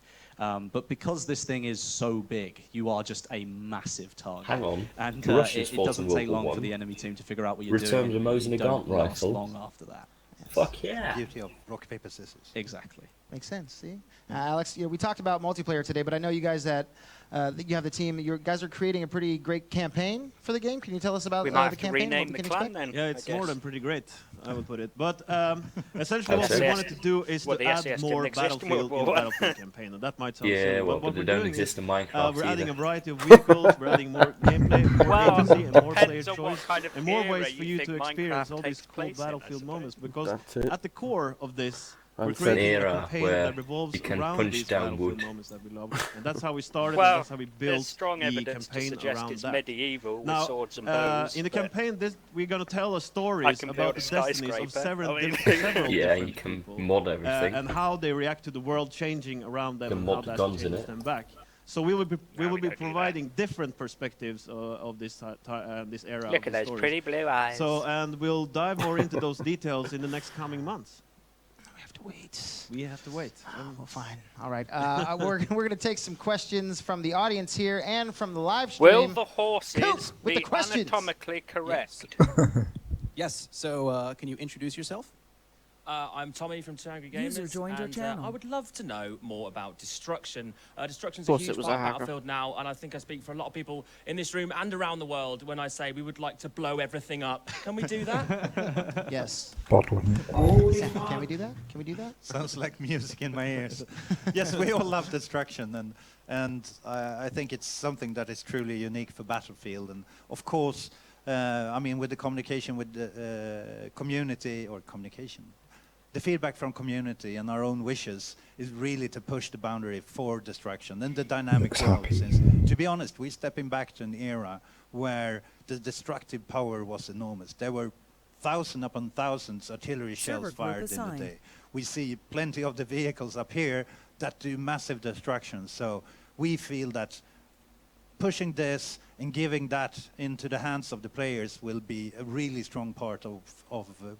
S12: But because this thing is so big, you are just a massive target.
S1: Hang on.
S12: And
S1: The Russians
S12: it
S1: fought
S12: doesn't
S1: in World
S12: take
S1: War
S12: long for
S1: One.
S12: the enemy team to figure out what you're
S1: Return
S12: doing.
S1: of the Mosin
S12: You don't
S1: Nagant
S12: last
S1: rifle.
S12: long after that.
S1: Fuck yeah.
S3: Beauty of rock, paper, scissors.
S12: Exactly.
S6: Makes sense. See, Alex, we talked about multiplayer today, but I know you guys that you have the team. You guys are creating a pretty great campaign for the game. Can you tell us about
S15: We might
S6: the
S15: have to
S6: campaign?
S15: rename
S6: what
S15: the
S6: we can
S15: clan
S6: expect?
S15: then.
S11: Yeah, it's
S15: I
S11: more
S15: guess.
S11: than pretty great, I would put it. But essentially what
S1: Okay.
S11: we wanted to do is
S15: Well,
S11: to
S15: the
S11: add
S15: SAS
S11: more
S15: didn't exist in
S11: Battlefield
S15: World
S11: in
S15: War
S11: the
S15: One.
S11: Battlefield campaign, and that might sound
S1: Yeah,
S11: silly,
S1: well,
S11: but what
S1: they
S11: we're
S1: don't
S11: doing
S1: exist
S11: is
S1: in Minecraft
S11: we're adding a
S1: either.
S11: variety of vehicles, we're adding more gameplay, more
S15: Well,
S11: agency, and more player
S15: depends on what
S11: choice,
S15: kind of
S11: and more
S15: era
S11: ways for
S15: you
S11: you
S15: think
S11: to experience
S15: Minecraft
S11: all these
S15: takes
S11: cool
S15: place in, I
S11: Battlefield
S15: suppose.
S11: moments, because
S2: That's it.
S11: at the core of this, we're
S2: That's
S11: creating
S1: an
S11: a
S1: era
S11: campaign
S1: where
S11: that revolves
S1: you can
S11: around
S1: punch
S11: these
S1: down
S11: Battlefield
S1: wood.
S11: moments that we love, and that's how we started,
S15: Well,
S11: and that's how we
S15: there's
S11: built
S15: strong
S11: the
S15: evidence to
S11: campaign
S15: suggest
S11: around
S15: it's
S11: that.
S15: medieval with
S11: Now,
S15: swords and bows.
S11: in the
S15: but
S11: campaign, we're going to tell us
S15: I
S11: stories
S15: can
S11: about
S15: build
S11: the
S15: a
S11: destinies of
S15: skyscraper.
S11: several,
S15: I mean-
S11: several
S1: Yeah,
S11: different
S1: you can
S11: people,
S1: mod everything.
S11: and how they react to the world changing around them
S1: You can
S11: and how
S1: mod the
S11: that
S1: guns in
S11: changes
S1: it.
S11: them back. So we will be
S15: we
S11: be
S15: don't do
S11: providing different perspectives of this this era.
S15: Look
S11: of
S15: at
S11: the
S15: those
S11: stories.
S15: pretty blue eyes.
S11: So and we'll dive more into those details in the next coming months.
S6: We have to wait.
S11: We have to wait.
S6: Well, fine. All right. We're going to take some questions from the audience here and from the live
S15: Will
S6: stream.
S15: the horses
S6: Coop, with
S15: be
S6: the questions.
S15: anatomically correct?
S16: Yes, so can you introduce yourself?
S17: I'm Tommy from Two Angry Gamers.
S13: User joined your
S17: and,
S13: channel.
S17: I would love to know more about destruction. Destruction's
S15: Of
S17: a
S15: course,
S17: huge
S15: it was
S17: part
S15: a
S17: of
S15: hacker.
S17: Battlefield now, and I think I speak for a lot of people in this room and around the world when I say we would like to blow everything up. Can we do that?
S6: Yes.
S4: Bottle.
S6: Can we do that? Can we do that?
S5: Sounds like music in my ears. Yes, we all love destruction, and I think it's something that is truly unique for Battlefield. And of course, I mean, with the communication with the community or communication, the feedback from community and our own wishes is really to push the boundary for destruction and the dynamic
S4: Looks
S5: world.
S4: happy.
S5: Since, to be honest, we're stepping back to an era where the destructive power was enormous. There were thousands upon thousands artillery
S13: Server
S5: shells
S13: group
S5: fired in the
S13: assigned.
S5: day. We see plenty of the vehicles up here that do massive destruction. So we feel that pushing this and giving that into the hands of the players will be a really strong part of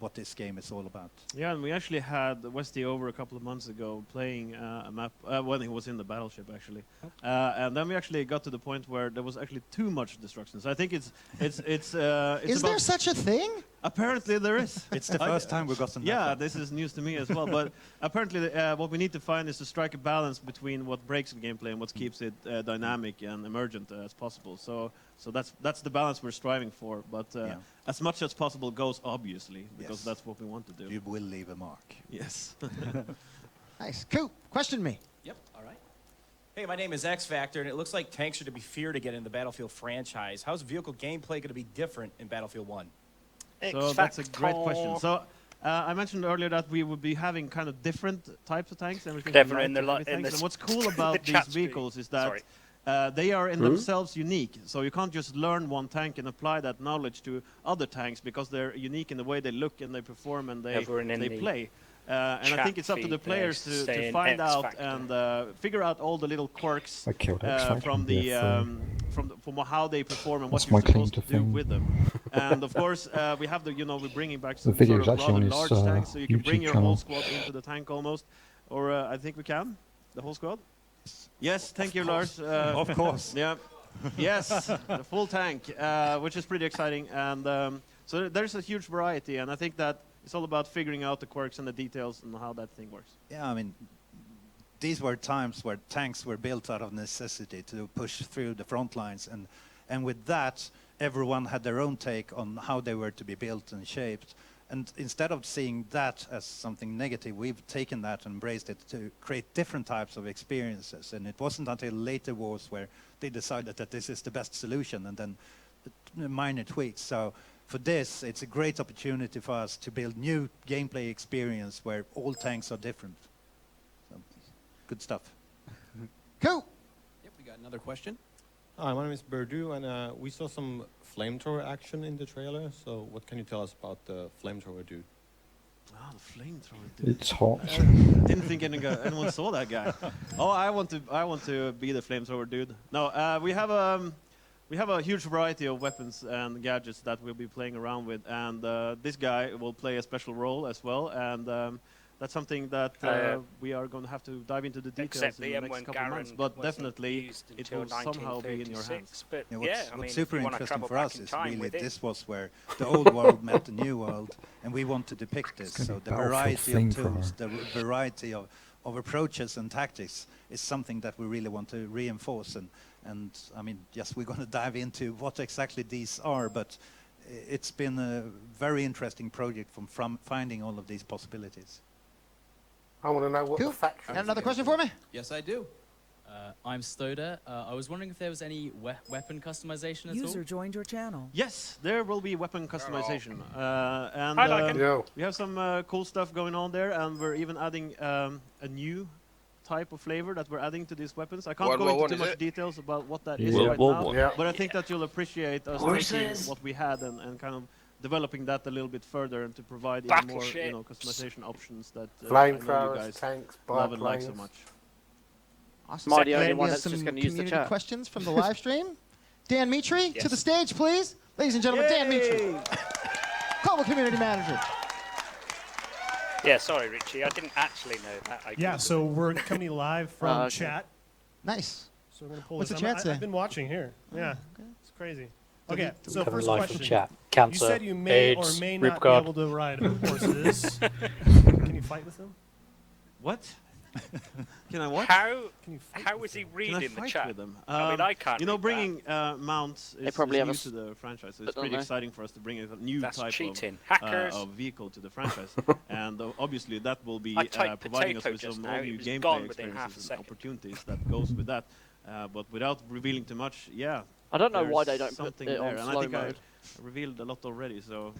S5: what this game is all about.
S11: Yeah, and we actually had Westy over a couple of months ago playing a map when he was in the battleship actually, and then we actually got to the point where there was actually too much destruction. So I think it's
S6: Is
S11: about
S6: there such a thing?
S11: Apparently there is.
S5: It's the first time we've gotten that
S11: Yeah,
S5: far.
S11: this is news to me as well. But apparently what we need to find is to strike a balance between what breaks the gameplay and what keeps it dynamic and emergent as possible. So that's the balance we're striving for. But as much as possible goes, obviously, because
S5: Yes.
S11: that's what we want to do.
S5: You will leave a mark.
S11: Yes.
S6: Nice. Coop, question me.
S16: Yep, all right. Hey, my name is X Factor, and it looks like tanks are to be feared again in the Battlefield franchise. How's vehicle gameplay going to be different in Battlefield 1?
S11: So that's a great question. So I mentioned earlier that we would be having kind of different types of tanks. Everything from
S15: Clever in
S11: light
S15: the
S11: to
S15: li-
S11: heavy
S15: in
S11: tanks.
S15: the
S11: And what's cool
S15: the
S11: about
S15: chat
S11: these
S15: stream.
S11: vehicles is that
S15: Sorry.
S11: they are in themselves unique. So you can't just learn one tank and apply that knowledge to other tanks because they're unique in the way they look and they perform and
S15: Everyone in
S11: they
S15: the
S11: play. And I
S15: chat
S11: think it's up to the
S15: feed
S11: players
S15: there's
S11: to
S15: saying
S11: find
S15: X
S11: out
S15: Factor.
S11: and figure out all the little quirks
S4: I killed X Factor
S11: from
S4: in
S11: the
S4: BF5.
S11: from how they perform and
S4: That's
S11: what you're
S4: my claim
S11: supposed to
S4: to
S11: do
S4: fame.
S11: with them. And of course, we have we're bringing back some
S4: video
S11: sort
S4: is
S11: of
S4: actually
S11: rather
S4: on his,
S11: large tanks, so you can bring
S4: YouTube
S11: your whole
S4: channel.
S11: squad into the tank almost. Or I think we can, the whole squad. Yes, thank you, Lars.
S5: Of course.
S11: Yeah. Yes, the full tank, which is pretty exciting. And so there's a huge variety, and I think that it's all about figuring out the quirks and the details and how that thing works.
S5: Yeah, I mean, these were times where tanks were built out of necessity to push through the front lines, and with that, everyone had their own take on how they were to be built and shaped. And instead of seeing that as something negative, we've taken that and embraced it to create different types of experiences. And it wasn't until later wars where they decided that this is the best solution, and then minor tweaks. So for this, it's a great opportunity for us to build new gameplay experience where all tanks are different. So, good stuff.
S6: Cool.
S18: Yep, we got another question.
S19: Hi, my name is Berdu, and we saw some flamethrower action in the trailer. So, what can you tell us about the flamethrower dude?
S11: Ah, the flamethrower dude.
S4: It's hot.
S11: Didn't think anyone saw that guy. Oh, I want to be the flamethrower dude. No, we have a huge variety of weapons and gadgets that we'll be playing around with, and this guy will play a special role as well, and that's something that we are going to have to dive into the details in the next couple of months. But definitely, it will somehow be in your hands.
S17: But
S5: Yeah,
S17: yeah, I mean,
S5: what's
S17: if
S5: super
S17: you wanna
S5: interesting
S17: travel
S5: for
S17: back
S5: us
S17: in
S5: is
S17: time
S5: really
S17: with it.
S5: this was where the old world met the new world, and we want to depict this.
S4: It's
S5: So
S4: gonna be
S5: the variety of
S4: Battlefield
S5: tools,
S4: flamethrower.
S5: the variety of approaches and tactics is something that we really want to reinforce. And I mean, yes, we're going to dive into what exactly these are, but it's been a very interesting project from finding all of these possibilities.
S20: I want to know what
S6: Cool.
S20: the factory.
S6: Got another question for me?
S16: Yes, I do.
S21: I'm Stoda. I was wondering if there was any weapon customization at all?
S13: User joined your channel.
S11: Yes, there will be weapon customization, and
S17: I like 'em.
S11: we have some cool stuff going on there, and we're even adding a new type of flavor that we're adding to these weapons. I can't go into too much details about what that is right now, but I think that you'll appreciate us taking what we had and kind of developing that a little bit further and to provide even more customization options that I know you
S20: Flamethrowers,
S11: guys
S20: tanks,
S11: love and like so
S20: biplanes.
S11: much.
S6: Awesome.
S17: Am I the only
S6: Maybe
S17: one
S6: we have
S17: that's just
S6: some
S17: gonna use the
S6: community
S17: chat?
S6: questions from the live stream. Dan Mitri, to
S17: Yes.
S6: the stage, please. Ladies and gentlemen, Dan Mitri,
S11: Yay!
S6: Global Community Manager.
S17: Yeah, sorry, Richie. I didn't actually know that.
S22: Yeah, so we're coming live from
S17: okay.
S22: chat.
S6: Nice.
S22: So we're going to pull
S6: What's
S22: this.
S6: the chat say?
S22: I've been watching here. Yeah, it's crazy. Okay, so
S7: Coming
S22: first
S7: live
S22: question.
S7: from chat.
S22: You
S7: Cancer,
S22: said you may
S7: AIDS,
S22: or may
S7: rip
S22: not
S7: guard.
S22: be able to ride horses. Can you fight with them?
S11: What? Can I what?
S17: How was he
S11: Can I
S17: reading the
S11: fight
S17: chat?
S11: with them?
S17: I mean, I can't.
S11: You know,
S17: read
S11: bringing mounts is
S17: probably have
S11: new
S17: a
S11: to the franchise, so
S17: but
S11: it's
S17: don't
S11: pretty
S17: they?
S11: exciting for us to bring a new
S17: That's
S11: type
S17: cheating. Hackers.
S11: of vehicle to the franchise. And obviously that will be
S17: I typed
S11: providing us
S17: potato
S11: with
S17: just
S11: some
S17: now,
S11: all
S17: it
S11: new
S17: was
S11: gameplay
S17: gone within half a
S11: experiences and
S17: second.
S11: opportunities that goes with that. But without revealing too much, yeah.
S23: I don't know why
S11: there's
S23: they don't put
S11: something
S23: it on
S11: there. And
S23: slow
S11: I think
S23: mode.
S11: I revealed a lot already, so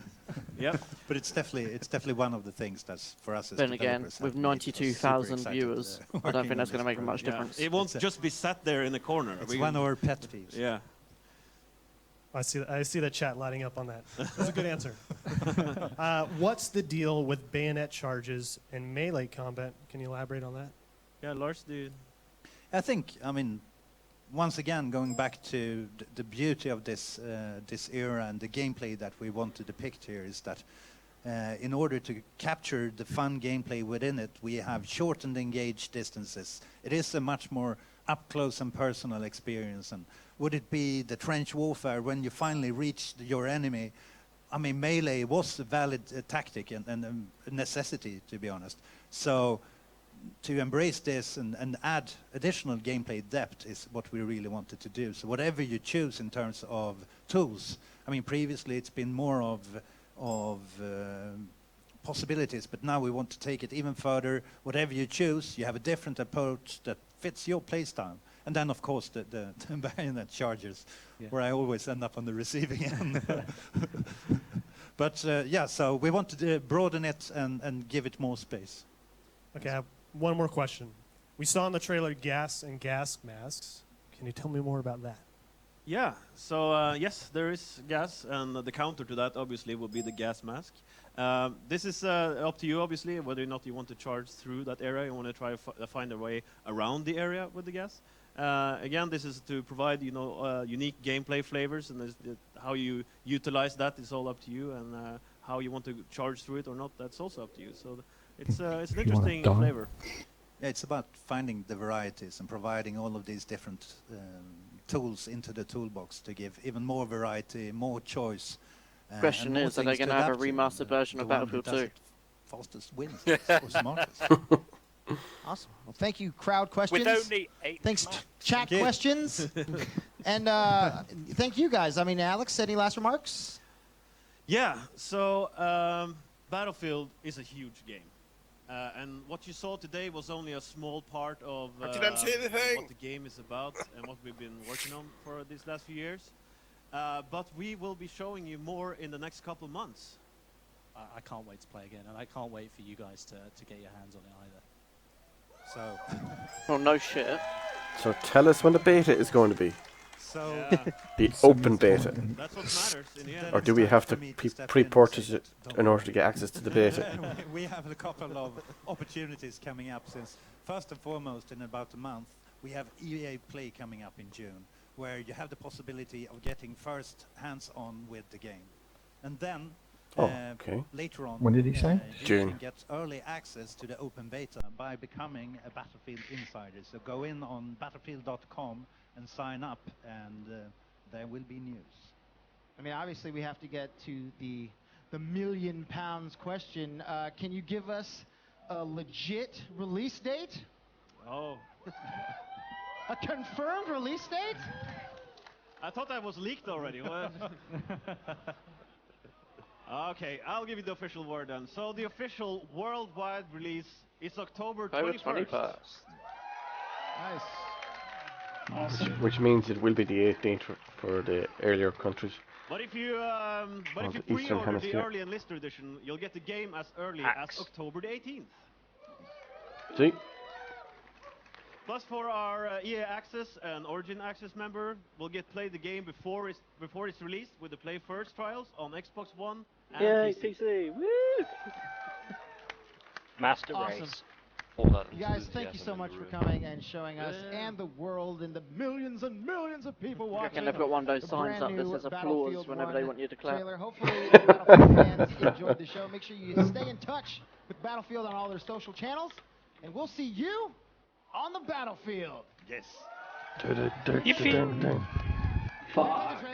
S11: yeah.
S5: But it's definitely one of the things that's for us as
S23: Then again,
S5: developers
S23: with
S5: have made us super
S23: 92,000
S5: excited,
S23: viewers, I don't
S5: working
S23: think
S5: on
S23: that's
S5: this
S23: going to make much
S5: project.
S23: difference.
S11: It won't just be sat there in the corner.
S5: It's one of our pet peeves.
S11: Yeah.
S22: I see the chat lighting up on that. That's a good answer. What's the deal with bayonet charges and melee combat? Can you elaborate on that?
S11: Yeah, Lars, dude.
S5: I think, I mean, once again, going back to the beauty of this this era and the gameplay that we want to depict here is that in order to capture the fun gameplay within it, we have shortened engaged distances. It is a much more up close and personal experience. And would it be the trench warfare when you finally reached your enemy? I mean, melee was a valid tactic and a necessity, to be honest. So to embrace this and add additional gameplay depth is what we really wanted to do. So whatever you choose in terms of tools, I mean, previously it's been more of possibilities, but now we want to take it even further. Whatever you choose, you have a different approach that fits your playstyle. And then, of course, the bayonet charges, where I always end up on the receiving end. But yeah, so we want to broaden it and give it more space.
S22: Okay, I have one more question. We saw in the trailer gas and gas masks. Can you tell me more about that?
S11: Yeah, so yes, there is gas, and the counter to that obviously will be the gas mask. This is up to you, obviously, whether or not you want to charge through that area. You want to try to find a way around the area with the gas. Again, this is to provide, you know, unique gameplay flavors, and how you utilize that is all up to you, and how you want to charge through it or not, that's also up to you. So it's an interesting flavor.
S5: Yeah, it's about finding the varieties and providing all of these different tools into the toolbox to give even more variety, more choice.
S23: Question
S5: and more
S23: is, are they
S5: things to
S23: going to have a
S5: adapt to.
S23: remastered version
S5: The
S23: of
S5: one who
S23: Battlefield
S5: does
S23: 2?
S5: it fastest wins, or smartest.
S6: Awesome. Well, thank you, crowd questions.
S17: With only 8
S6: Thanks,
S17: months.
S6: chat
S5: Thank you.
S6: questions. And thank you guys. I mean, Alex, any last remarks?
S11: Yeah, so Battlefield is a huge game. And what you saw today was only a small part of
S20: I didn't see anything.
S11: what the game is about and what we've been working on for these last few years. But we will be showing you more in the next couple months.
S12: I can't wait to play again, and I can't wait for you guys to get your hands on it either. So,
S23: Well, no shit.
S2: So tell us when the beta is going to be.
S5: So
S2: The open beta.
S11: That's what matters in the end.
S2: Or do we have to pre-purchase it in order to get access to the beta?
S5: We have a couple of opportunities coming up since, first and foremost, in about a month, we have EA Play coming up in June, where you have the possibility of getting first hands-on with the game. And then, later on,
S4: When did he say?
S5: you
S2: June.
S5: can get early access to the open beta by becoming a Battlefield insider. So go in on battlefield.com and sign up, and there will be news.
S6: I mean, obviously, we have to get to the £1 million question. Can you give us a legit release date?
S11: Oh.
S6: A confirmed release date?
S11: I thought that was leaked already. Okay, I'll give you the official word then. So the official worldwide release is October 21st.
S6: Nice.
S2: Which means it will be the 18th for the earlier countries.
S11: But if you
S2: the Eastern
S11: pre-order the
S2: Hemisphere.
S11: early enlister edition, you'll get the game as early as October the 18th.
S2: See?
S11: Plus, for our EA Access and Origin Access member, we'll get play the game before it's released with the Play First trials on Xbox One and
S8: Yay,
S11: PC.
S8: PC! Woo!
S15: Master
S6: Awesome.
S15: race.
S1: All that
S6: You guys, thank you so much for coming and showing us and the world and the millions and millions of people
S8: I
S6: watching.
S8: reckon they've got one of those
S6: the
S8: signs up
S6: brand
S8: that
S6: new
S8: says applause
S6: Battlefield
S8: whenever they
S6: 1
S8: want you to clap.
S6: trailer. Hopefully, the Battlefield fans enjoyed the show. Make sure you stay in touch with Battlefield on all their social channels, and we'll see you on the battlefield.
S5: Yes.
S15: Fuck.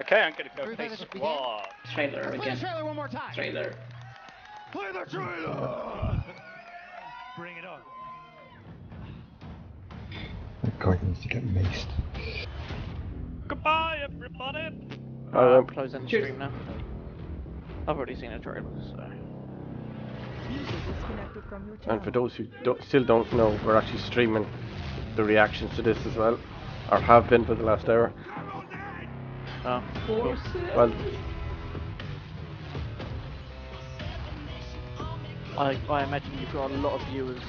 S15: Okay, I'm gonna go play squad.
S14: Trailer
S6: Let's play
S14: again.
S6: the trailer one more time.
S14: Trailer.
S5: Play the trailer! Bring it on.
S4: That guy needs to get maced.
S15: Goodbye, everybody.
S8: I'm closing the stream now. I've already seen a trailer, so.
S13: User disconnected from your channel.
S2: And for those who still don't know, we're actually streaming the reactions to this as well. Or have been for the last hour.
S8: Oh, cool.
S2: Well,
S8: I imagine you've got a lot of viewers.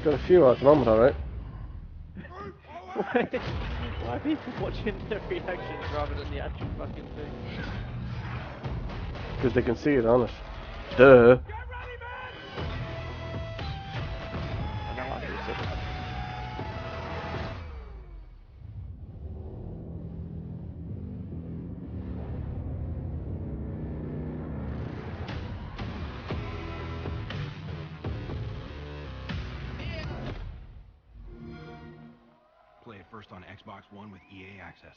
S2: got a few at the moment, alright.
S8: Why are people watching the reactions rather than the actual fucking thing?
S2: Because they can see it on it. Duh.
S8: I know I do said that.
S9: Play it first on Xbox One with EA Access.